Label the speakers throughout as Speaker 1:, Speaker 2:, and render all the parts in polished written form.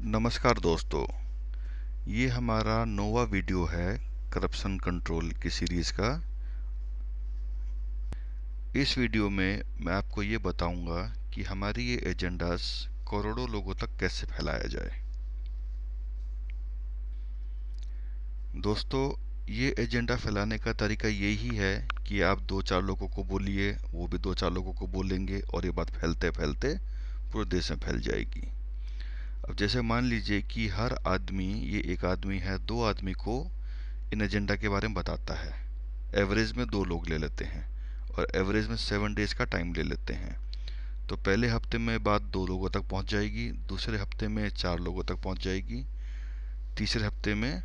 Speaker 1: नमस्कार दोस्तों, ये हमारा नोवा वीडियो है करप्शन कंट्रोल की सीरीज़ का। इस वीडियो में मैं आपको ये बताऊंगा कि हमारी ये एजेंडास करोड़ों लोगों तक कैसे फैलाया जाए। दोस्तों, ये एजेंडा फैलाने का तरीका यही है कि आप दो चार लोगों को बोलिए, वो भी दो चार लोगों को बोलेंगे और ये बात फैलते फैलते पूरे देश में फैल जाएगी। अब जैसे मान लीजिए कि हर आदमी, ये एक आदमी है, दो आदमी को इन एजेंडा के बारे में बताता है। एवरेज में दो लोग ले लेते हैं और एवरेज में 7 डेज का टाइम ले लेते हैं। तो पहले हफ्ते में बात दो लोगों तक पहुंच जाएगी, दूसरे हफ्ते में 4 लोगों तक पहुंच जाएगी, तीसरे हफ्ते में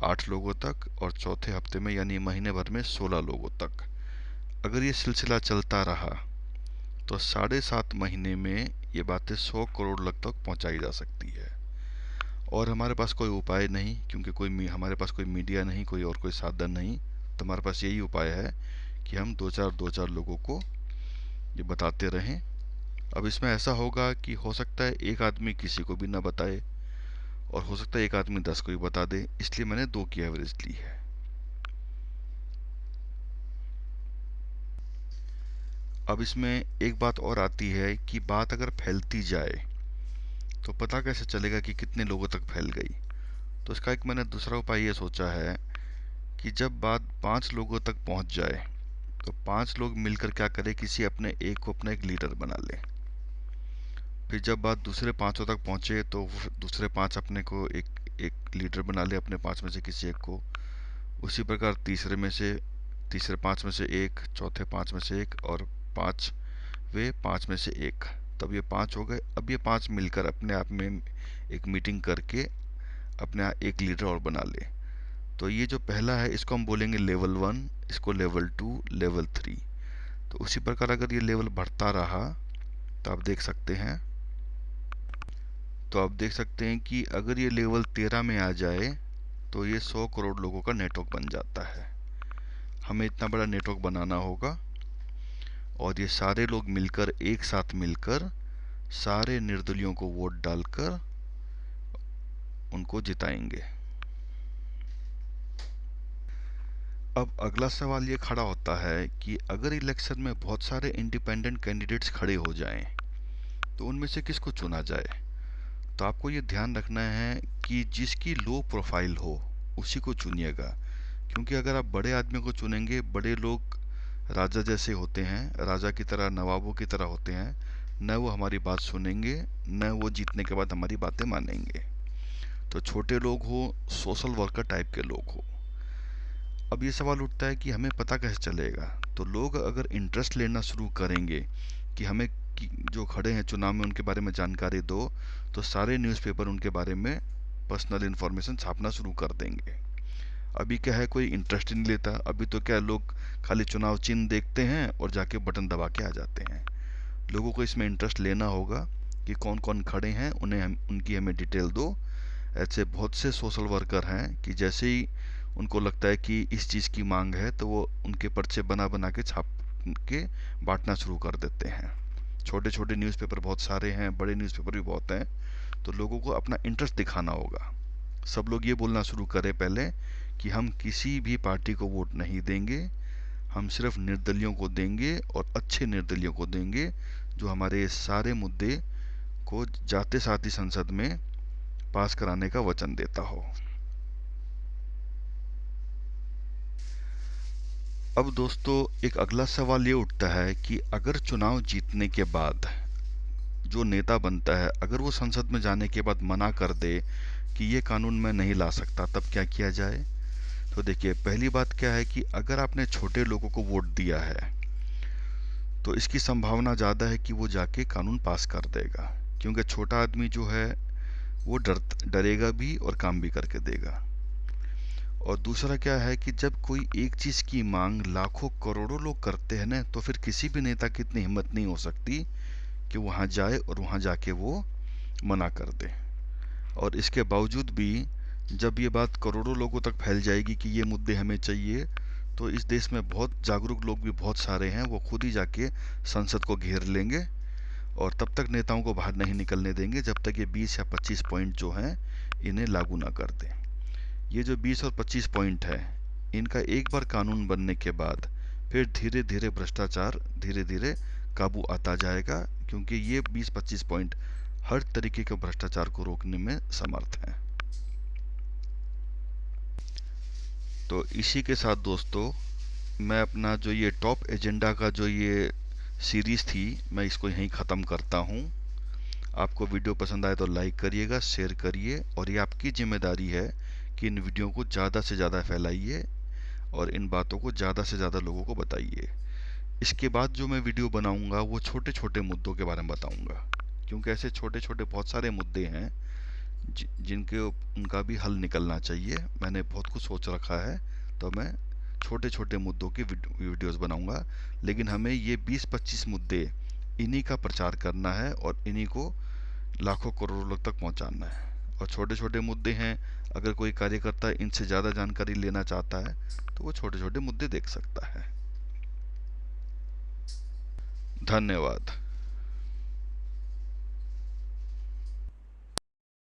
Speaker 1: 8 लोगों तक और चौथे हफ्ते में यानी महीने भर में 16 लोगों तक। अगर ये सिलसिला चलता रहा तो 7.5 महीने में ये बातें 100 करोड़ लोग तक पहुंचाई जा सकती है। और हमारे पास कोई उपाय नहीं, क्योंकि हमारे पास कोई मीडिया नहीं, कोई और कोई साधन नहीं। तो हमारे पास यही उपाय है कि हम दो चार लोगों को ये बताते रहें। अब इसमें ऐसा होगा कि हो सकता है एक आदमी किसी को भी ना बताए और हो सकता है एक आदमी 10 को भी बता दे, इसलिए मैंने 2 की एवरेज ली है। अब इसमें एक बात और आती है कि बात अगर फैलती जाए तो पता कैसे चलेगा कि कितने लोगों तक फैल गई। तो इसका एक मैंने दूसरा उपाय ये सोचा है कि जब बात 5 लोगों तक पहुंच जाए तो 5 लोग मिलकर क्या करें, किसी अपने एक को अपना एक लीडर बना लें। फिर जब बात दूसरे 5 तक पहुंचे तो दूसरे 5 अपने को एक एक लीडर बना ले, अपने 5 में से किसी एक को। उसी प्रकार तीसरे 5 में से एक, चौथे 5 में से एक और 5वें 5 में से एक। तब ये 5 हो गए। अब ये 5 मिलकर अपने आप में एक मीटिंग करके अपने एक लीडर और बना ले। तो ये जो पहला है इसको हम बोलेंगे लेवल 1, इसको लेवल 2, लेवल 3। तो उसी प्रकार अगर ये लेवल बढ़ता रहा तो आप देख सकते हैं कि अगर ये लेवल 13 में आ जाए तो ये 100 करोड़ लोगों का नेटवर्क बन जाता है। हमें इतना बड़ा नेटवर्क बनाना होगा और ये सारे लोग मिलकर, एक साथ मिलकर, सारे निर्दलियों को वोट डालकर उनको जिताएंगे। अब अगला सवाल ये खड़ा होता है कि अगर इलेक्शन में बहुत सारे इंडिपेंडेंट कैंडिडेट्स खड़े हो जाएं तो उनमें से किसको चुना जाए। तो आपको ये ध्यान रखना है कि जिसकी लो प्रोफाइल हो उसी को चुनिएगा, क्योंकि अगर आप बड़े आदमी को चुनेंगे, बड़े लोग राजा जैसे होते हैं, राजा की तरह, नवाबों की तरह होते हैं, न वो हमारी बात सुनेंगे, न वो जीतने के बाद हमारी बातें मानेंगे। तो छोटे लोग हो, सोशल वर्कर टाइप के लोग हो। अब ये सवाल उठता है कि हमें पता कैसे चलेगा। तो लोग अगर इंटरेस्ट लेना शुरू करेंगे कि हमें जो खड़े हैं चुनाव में उनके बारे में जानकारी दो, तो सारे न्यूज़पेपर उनके बारे में पर्सनल इन्फॉर्मेशन छापना शुरू कर देंगे। अभी क्या है, कोई इंटरेस्ट नहीं लेता। अभी तो क्या, लोग खाली चुनाव चिन्ह देखते हैं और जाके बटन दबा के आ जाते हैं। लोगों को इसमें इंटरेस्ट लेना होगा कि कौन कौन खड़े हैं, उनकी हमें डिटेल दो। ऐसे बहुत से सोशल वर्कर हैं कि जैसे ही उनको लगता है कि इस चीज़ की मांग है तो वो उनके पर्चे बना बना के छाप के बांटना शुरू कर देते हैं। छोटे छोटे न्यूज़पेपर बहुत सारे हैं, बड़े न्यूज़पेपर भी बहुत हैं। तो लोगों को अपना इंटरेस्ट दिखाना होगा। सब लोग ये बोलना शुरू करें पहले कि हम किसी भी पार्टी को वोट नहीं देंगे, हम सिर्फ निर्दलियों को देंगे और अच्छे निर्दलियों को देंगे जो हमारे सारे मुद्दे को जाते साथ ही संसद में पास कराने का वचन देता हो। अब दोस्तों, एक अगला सवाल ये उठता है कि अगर चुनाव जीतने के बाद जो नेता बनता है, अगर वो संसद में जाने के बाद मना कर दे कि ये कानून मैं नहीं ला सकता, तब क्या किया जाए। तो देखिए, पहली बात क्या है कि अगर आपने छोटे लोगों को वोट दिया है तो इसकी संभावना ज़्यादा है कि वो जाके कानून पास कर देगा, क्योंकि छोटा आदमी जो है वो डरेगा भी और काम भी करके देगा। और दूसरा क्या है कि जब कोई एक चीज़ की मांग लाखों करोड़ों लोग करते हैं ना, तो फिर किसी भी नेता की इतनी हिम्मत नहीं हो सकती कि वहाँ जाए और वहाँ जाके वो मना कर दे। और इसके बावजूद भी जब ये बात करोड़ों लोगों तक फैल जाएगी कि ये मुद्दे हमें चाहिए, तो इस देश में बहुत जागरूक लोग भी बहुत सारे हैं, वो खुद ही जाके संसद को घेर लेंगे और तब तक नेताओं को बाहर नहीं निकलने देंगे जब तक ये 20 या 25 पॉइंट जो हैं इन्हें लागू ना कर दें। ये जो 20 और 25 पॉइंट है, इनका एक बार कानून बनने के बाद फिर धीरे धीरे भ्रष्टाचार धीरे धीरे काबू आता जाएगा, क्योंकि ये 20-25 पॉइंट हर तरीके के भ्रष्टाचार को रोकने में समर्थ हैं। तो इसी के साथ दोस्तों, मैं अपना जो ये टॉप एजेंडा का जो ये सीरीज़ थी, मैं इसको यहीं ख़त्म करता हूँ। आपको वीडियो पसंद आए तो लाइक करिएगा, शेयर करिए, और ये आपकी जिम्मेदारी है कि इन वीडियो को ज़्यादा से ज़्यादा फैलाइए और इन बातों को ज़्यादा से ज़्यादा लोगों को बताइए। इसके बाद जो मैं वीडियो बनाऊंगा वो छोटे छोटे मुद्दों के बारे में बताऊंगा, क्योंकि ऐसे छोटे छोटे बहुत सारे मुद्दे हैं जिनके उनका भी हल निकलना चाहिए। मैंने बहुत कुछ सोच रखा है, तो मैं छोटे छोटे मुद्दों की वीडियोस बनाऊंगा, लेकिन हमें ये 20-25 मुद्दे इन्हीं का प्रचार करना है और इन्हीं को लाखों करोड़ों लोग तक पहुंचाना है। और छोटे छोटे मुद्दे हैं, अगर कोई कार्यकर्ता इनसे ज़्यादा जानकारी लेना चाहता है तो वो छोटे छोटे मुद्दे देख सकता है। धन्यवाद।